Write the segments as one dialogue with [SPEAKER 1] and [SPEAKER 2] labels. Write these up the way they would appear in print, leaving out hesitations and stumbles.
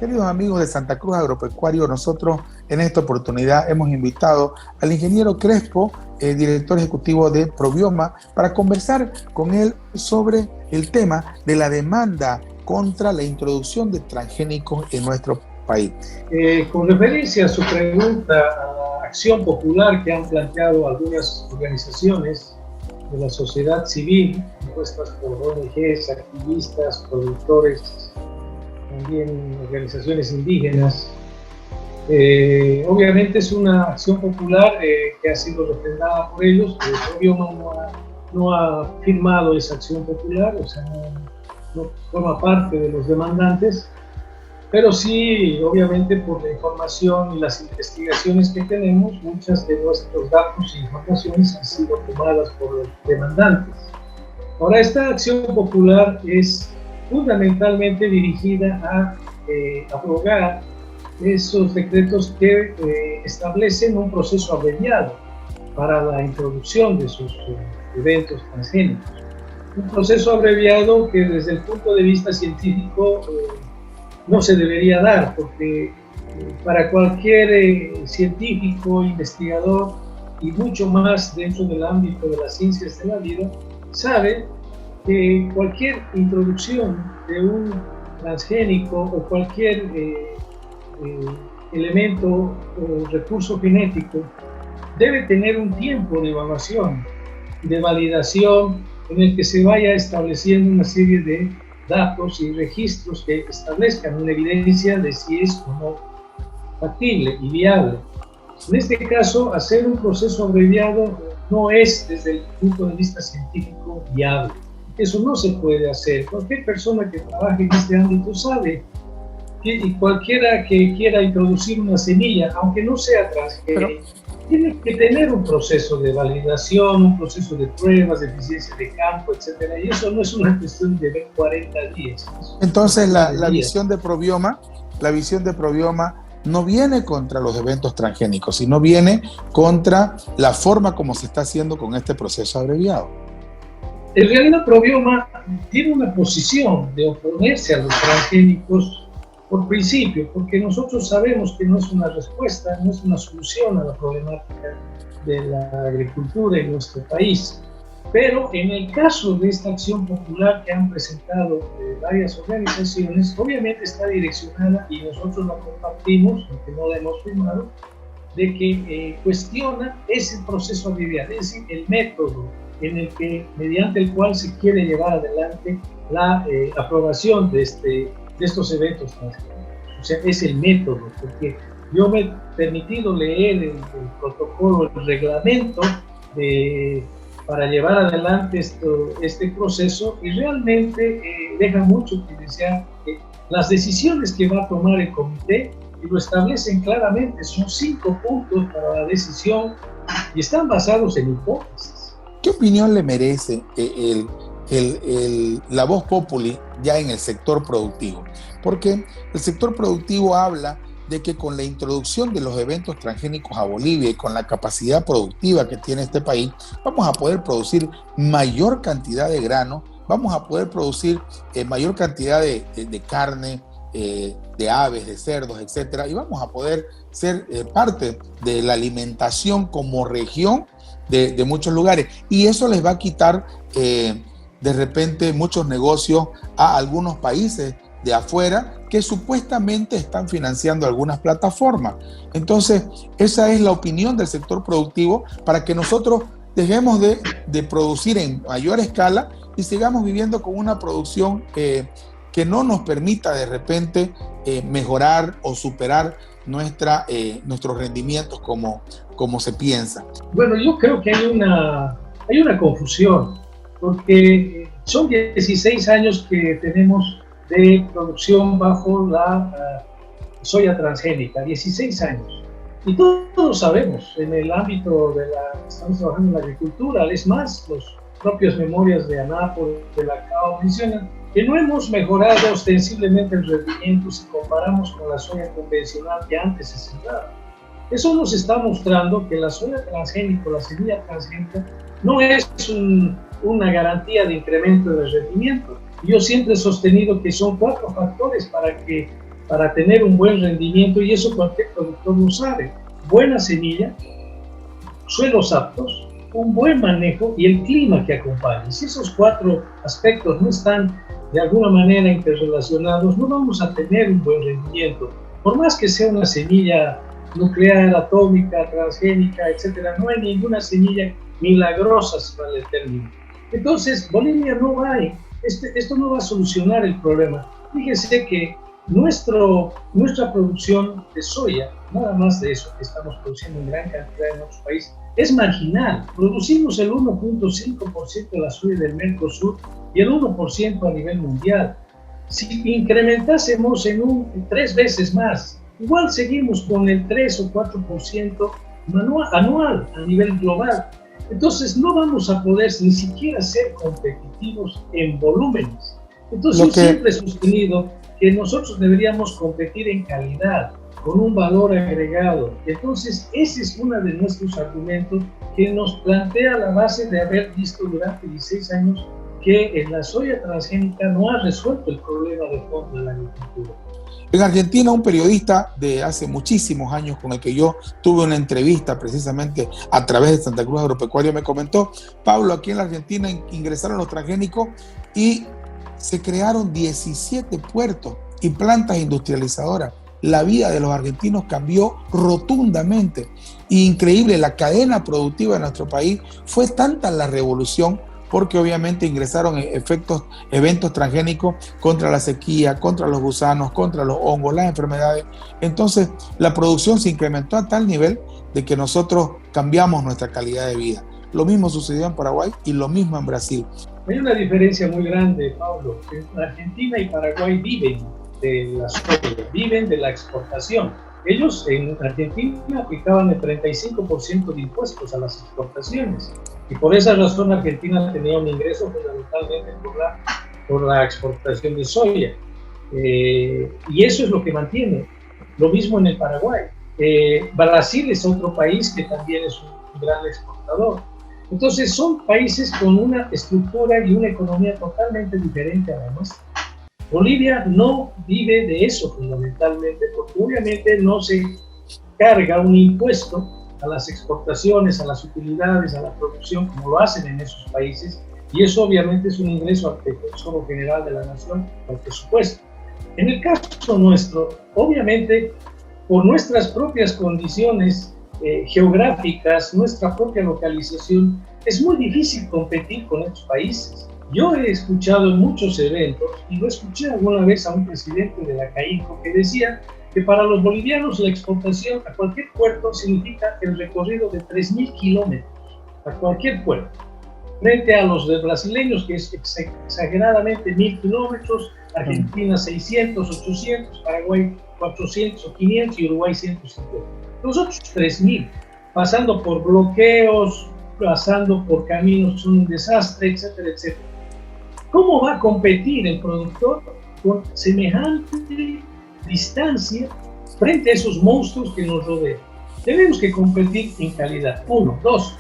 [SPEAKER 1] Queridos amigos de Santa Cruz Agropecuario, nosotros en esta oportunidad hemos invitado al ingeniero Crespo, director ejecutivo de Probioma, para conversar con él sobre el tema de la demanda contra la introducción de transgénicos en nuestro país.
[SPEAKER 2] Con referencia a su pregunta a la acción popular que han planteado algunas organizaciones de la sociedad civil, compuestas por ONGs, activistas, productores, también organizaciones indígenas. Obviamente es una acción popular que ha sido refrendada por ellos. Probioma no ha firmado esa acción popular, o sea, no forma parte de los demandantes, pero sí, obviamente, por la información y las investigaciones que tenemos, muchas de nuestros datos e informaciones han sido tomadas por los demandantes. Ahora, esta acción popular es fundamentalmente dirigida a abrogar esos decretos que establecen un proceso abreviado para la introducción de sus eventos transgénicos. Un proceso abreviado que desde el punto de vista científico no se debería dar, porque para cualquier científico, investigador y mucho más dentro del ámbito de las ciencias de la vida, sabe que cualquier introducción de un transgénico o cualquier elemento o recurso genético debe tener un tiempo de evaluación, de validación, en el que se vaya estableciendo una serie de datos y registros que establezcan una evidencia de si es o no factible y viable. En este caso, hacer un proceso abreviado no es, desde el punto de vista científico, viable. Eso no se puede hacer. Cualquier persona que trabaje en este ámbito sabe que cualquiera que quiera introducir una semilla, aunque no sea transgénica, tiene que tener un proceso de validación, un proceso de pruebas, de eficiencia de campo, etcétera. Y eso no es una cuestión de 40 días.
[SPEAKER 1] Entonces, la visión de Probioma, no viene contra los eventos transgénicos, sino viene contra la forma como se está haciendo con este proceso abreviado.
[SPEAKER 2] En realidad, Probioma tiene una posición de oponerse a los transgénicos por principio, porque nosotros sabemos que no es una respuesta, no es una solución a la problemática de la agricultura en nuestro país. Pero en el caso de esta acción popular que han presentado varias organizaciones, obviamente está direccionada, y nosotros la compartimos, aunque no la hemos firmado, de que cuestiona ese proceso abreviado, es decir, el método mediante el cual se quiere llevar adelante la aprobación de estos eventos transgénicos. O sea, es el método, porque yo me he permitido leer el protocolo, el reglamento para llevar adelante este proceso, y realmente deja mucho que desear. Las decisiones que va a tomar el comité, y lo establecen claramente, son 5 puntos para la decisión y están basados en hipótesis.
[SPEAKER 1] ¿Qué opinión le merece la voz populi ya en el sector productivo? Porque el sector productivo habla de que con la introducción de los eventos transgénicos a Bolivia y con la capacidad productiva que tiene este país, vamos a poder producir mayor cantidad de grano, vamos a poder producir mayor cantidad de carne, de aves, de cerdos, etcétera, y vamos a poder ser parte de la alimentación como región de muchos lugares, y eso les va a quitar de repente muchos negocios a algunos países de afuera que supuestamente están financiando algunas plataformas. Entonces, esa es la opinión del sector productivo, para que nosotros dejemos de producir en mayor escala y sigamos viviendo con una producción que no nos permita de repente mejorar o superar nuestros rendimientos como se piensa.
[SPEAKER 2] Bueno, yo creo que hay una confusión, porque son 16 años que tenemos de producción bajo la soya transgénica, 16 años. Y todos sabemos, en el ámbito estamos trabajando en la agricultura, es más, los propios memorias de ANAPO, de la CAO mencionan que no hemos mejorado ostensiblemente el rendimiento si comparamos con la soya convencional que antes se sembraba. Eso nos está mostrando que la soya transgénica, la semilla transgénica, no es una garantía de incremento del rendimiento. Yo siempre he sostenido que son 4 factores para que para tener un buen rendimiento, y eso cualquier productor lo sabe. Buena semilla, suelos aptos, un buen manejo y el clima que acompaña. Si esos 4 aspectos no están de alguna manera interrelacionados, no vamos a tener un buen rendimiento. Por más que sea una semilla nuclear, atómica, transgénica, etcétera, no hay ninguna semilla milagrosa, si vale el término. Entonces, Bolivia no va, esto no va a solucionar el problema. Fíjese que nuestra producción de soya, nada más de eso que estamos produciendo en gran cantidad en otros países, es marginal. Producimos el 1.5% de la soya del Mercosur y el 1% a nivel mundial. Si incrementásemos en 3 veces más, igual seguimos con el 3 o 4% anual a nivel global. Entonces no vamos a poder ni siquiera ser competitivos en volúmenes. Entonces yo siempre he sostenido que nosotros deberíamos competir en calidad, con un valor agregado. Entonces ese es uno de nuestros argumentos que nos plantea la base de haber visto durante 16 años que en la soya transgénica no ha resuelto el problema de fondo de la agricultura.
[SPEAKER 1] En Argentina, un periodista de hace muchísimos años con el que yo tuve una entrevista precisamente a través de Santa Cruz Agropecuario me comentó: Pablo, aquí en la Argentina ingresaron los transgénicos y se crearon 17 puertos y plantas industrializadoras. La vida de los argentinos cambió rotundamente. Increíble, la cadena productiva de nuestro país fue tanta la revolución, porque obviamente ingresaron eventos transgénicos contra la sequía, contra los gusanos, contra los hongos, las enfermedades. Entonces, la producción se incrementó a tal nivel de que nosotros cambiamos nuestra calidad de vida. Lo mismo sucedió en Paraguay y lo mismo en Brasil.
[SPEAKER 2] Hay una diferencia muy grande, Pablo. Argentina y Paraguay viven de la soya, viven de la exportación. Ellos en Argentina aplicaban el 35% de impuestos a las exportaciones, y por esa razón Argentina tenía un ingreso fundamentalmente por la exportación de soya, y eso es lo que mantiene. Lo mismo en el Paraguay. Brasil es otro país que también es un gran exportador. Entonces son países con una estructura y una economía totalmente diferente a la nuestra. Bolivia no vive de eso fundamentalmente, porque obviamente no se carga un impuesto a las exportaciones, a las utilidades, a la producción, como lo hacen en esos países, y eso obviamente es un ingreso al Tesoro General de la Nación, al presupuesto. En el caso nuestro, obviamente, por nuestras propias condiciones geográficas, nuestra propia localización, es muy difícil competir con estos países. Yo he escuchado en muchos eventos, y lo escuché alguna vez a un presidente de la CAICO que decía que para los bolivianos la exportación a cualquier puerto significa el recorrido de 3.000 kilómetros a cualquier puerto, frente a los de brasileños, que es exageradamente 1.000 kilómetros, Argentina 600, 800, Paraguay 400 o 500 y Uruguay 150. Nosotros 3.000, pasando por bloqueos, pasando por caminos, son un desastre, etcétera, etcétera. ¿Cómo va a competir el productor con semejante distancia frente a esos monstruos que nos rodean? Tenemos que competir en calidad. 1, 2.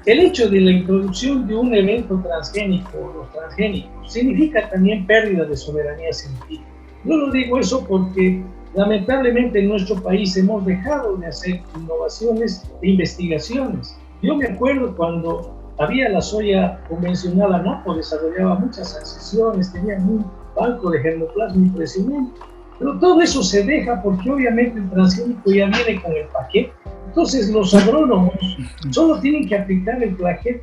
[SPEAKER 2] El hecho de la introducción de un evento transgénico, los transgénicos, significa también pérdida de soberanía científica. Yo lo digo eso porque lamentablemente en nuestro país hemos dejado de hacer innovaciones e investigaciones. Yo me acuerdo cuando había la soya convencional, ANAPO desarrollaba muchas accesiones, tenían un banco de germoplasma impresionante, pero todo eso se deja porque obviamente el transgénico ya viene con el paquete. Entonces los agrónomos solo tienen que aplicar el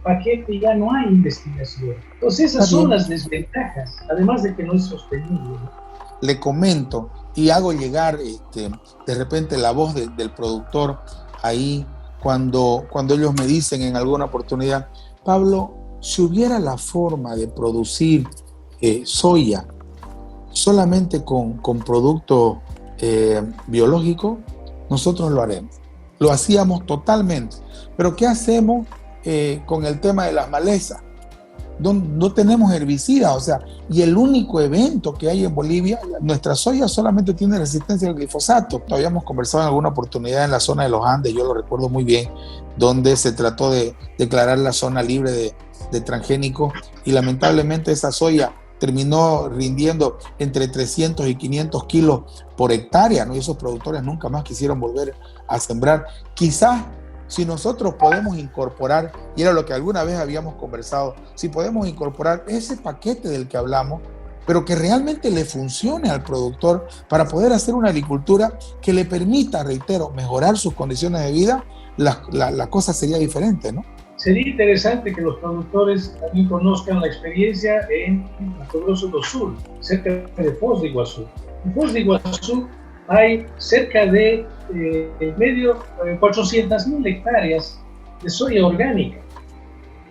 [SPEAKER 2] paquete y ya no hay investigación. Entonces esas son las desventajas, además de que no es sostenible.
[SPEAKER 1] Le comento y hago llegar de repente la voz del productor ahí cuando ellos me dicen en alguna oportunidad: Pablo, si hubiera la forma de producir soya solamente con producto biológico, nosotros lo haremos. Lo hacíamos totalmente. Pero ¿qué hacemos con el tema de las malezas? No tenemos herbicidas, o sea, y el único evento que hay en Bolivia, nuestra soya solamente tiene resistencia al glifosato. Habíamos conversado en alguna oportunidad en la zona de los Andes, yo lo recuerdo muy bien, donde se trató de declarar la zona libre de transgénicos, y lamentablemente esa soya terminó rindiendo entre 300 y 500 kilos por hectárea, ¿no? Y esos productores nunca más quisieron volver a sembrar. Quizás si nosotros podemos incorporar, y era lo que alguna vez habíamos conversado, si podemos incorporar ese paquete del que hablamos, pero que realmente le funcione al productor para poder hacer una agricultura que le permita, reitero, mejorar sus condiciones de vida, la cosa sería diferente, ¿no?
[SPEAKER 2] Sería interesante que los productores también conozcan la experiencia en Mato Grosso do Sul, cerca de Foz de Iguazú. En Foz de Iguazú hay cerca de 400.000 hectáreas de soya orgánica,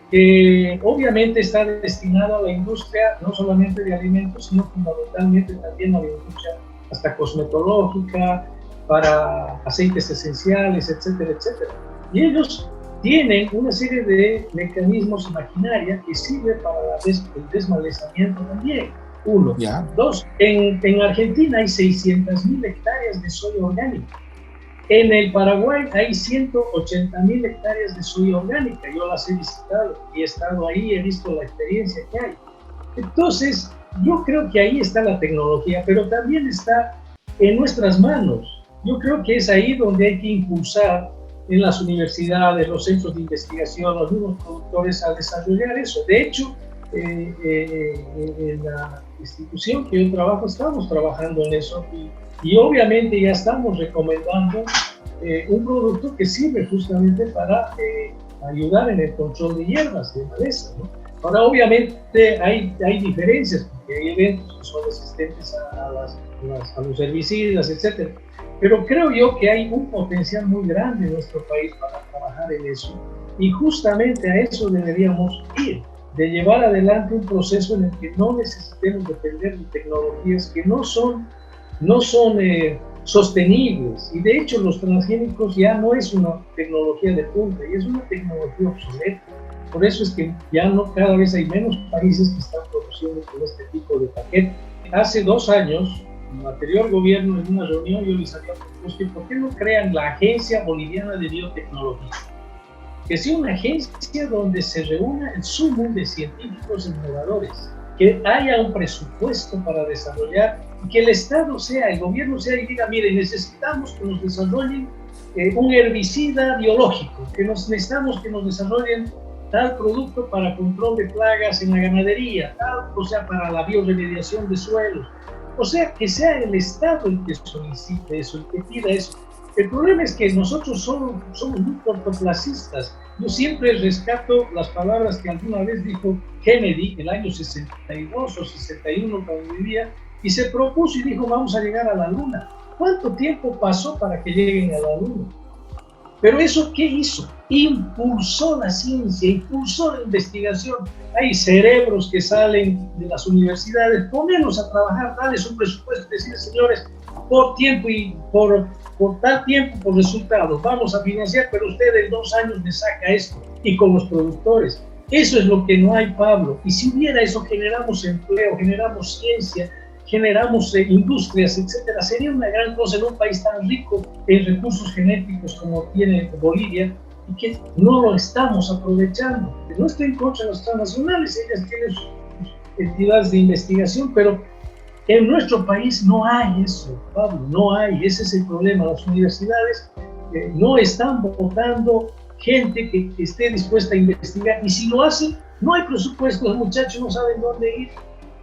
[SPEAKER 2] que obviamente está destinada a la industria no solamente de alimentos, sino fundamentalmente también a la industria hasta cosmetológica, para aceites esenciales, etcétera, etcétera. Y ellos tienen una serie de mecanismos y maquinaria que sirve para el desmalezamiento también. Uno. Yeah. Dos, en Argentina hay 600.000 hectáreas de soya orgánica. En el Paraguay hay 180.000 hectáreas de soya orgánica. Yo las he visitado y he estado ahí, he visto la experiencia que hay. Entonces, yo creo que ahí está la tecnología, pero también está en nuestras manos. Yo creo que es ahí donde hay que impulsar en las universidades, los centros de investigación, los mismos productores a desarrollar eso. De hecho, en la institución que yo trabajo estamos trabajando en eso y obviamente ya estamos recomendando un producto que sirve justamente para ayudar en el control de hierbas, de maleza, ¿no? Ahora obviamente hay diferencias porque hay eventos que son resistentes a los herbicidas, etc. Pero creo yo que hay un potencial muy grande en nuestro país para trabajar en eso y justamente a eso deberíamos ir, de llevar adelante un proceso en el que no necesitemos depender de tecnologías que no son sostenibles. Y de hecho los transgénicos ya no es una tecnología de punta, y es una tecnología obsoleta. Por eso es que ya no, cada vez hay menos países que están produciendo con este tipo de paquete. Hace 2 años, en el anterior gobierno, en una reunión, yo les había propuesto, ¿por qué no crean la Agencia Boliviana de Biotecnología? Que sea una agencia donde se reúna el sumum de científicos innovadores, que haya un presupuesto para desarrollar y que el Estado sea, el gobierno sea y diga, mire, necesitamos que nos desarrollen un herbicida biológico, necesitamos que nos desarrollen tal producto para control de plagas en la ganadería, tal, o sea, para la bioremediación de suelos. O sea, que sea el Estado el que solicite eso, el que pida eso. El problema es que nosotros somos muy cortoplacistas. Yo siempre rescato las palabras que alguna vez dijo Kennedy, en el año 62 o 61 cuando vivía, y se propuso y dijo, vamos a llegar a la Luna. ¿Cuánto tiempo pasó para que lleguen a la Luna? Pero eso, ¿qué hizo? Impulsó la ciencia, impulsó la investigación. Hay cerebros que salen de las universidades, ponerlos a trabajar, darles un presupuesto y decir, señores, por tiempo y por tal tiempo, por resultados, vamos a financiar, pero usted en 2 años me saca esto, y con los productores. Eso es lo que no hay, Pablo. Y si hubiera eso, generamos empleo, generamos ciencia, generamos industrias, etcétera. Sería una gran cosa en un país tan rico en recursos genéticos como tiene Bolivia y que no lo estamos aprovechando. No estoy en contra de las transnacionales, ellas tienen sus entidades de investigación, pero en nuestro país no hay eso, Pablo, no hay. Ese es el problema. Las universidades no están votando gente que esté dispuesta a investigar, y si lo hacen, no hay presupuesto, los muchachos no saben dónde ir,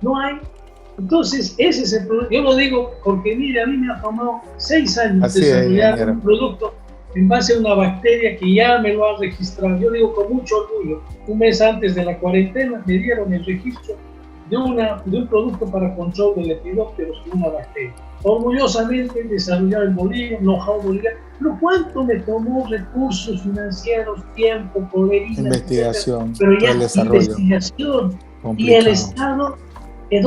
[SPEAKER 2] no hay. Entonces, ese es el problema. Yo lo digo porque, mire, a mí me ha tomado 6 años desarrollar un producto en base a una bacteria que ya me lo ha registrado. Yo digo con mucho orgullo, un mes antes de la cuarentena me dieron el registro de un producto para control de lepidópteros con una bacteria. Orgullosamente desarrollar en Bolivia, know-how boliviano. Pero ¿cuánto me tomó recursos financieros, tiempo, polerina,
[SPEAKER 1] investigación,
[SPEAKER 2] etcétera? Pero ya el desarrollo, investigación complicado. Y el Estado,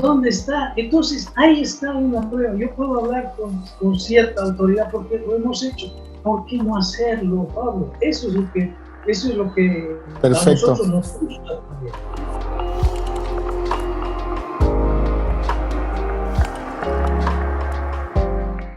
[SPEAKER 2] ¿dónde está? Entonces ahí está una prueba. Yo puedo hablar con cierta autoridad porque lo hemos hecho. ¿Por qué no hacerlo, Pablo? Eso es lo que
[SPEAKER 1] Perfecto.
[SPEAKER 2] A nosotros nos gusta también.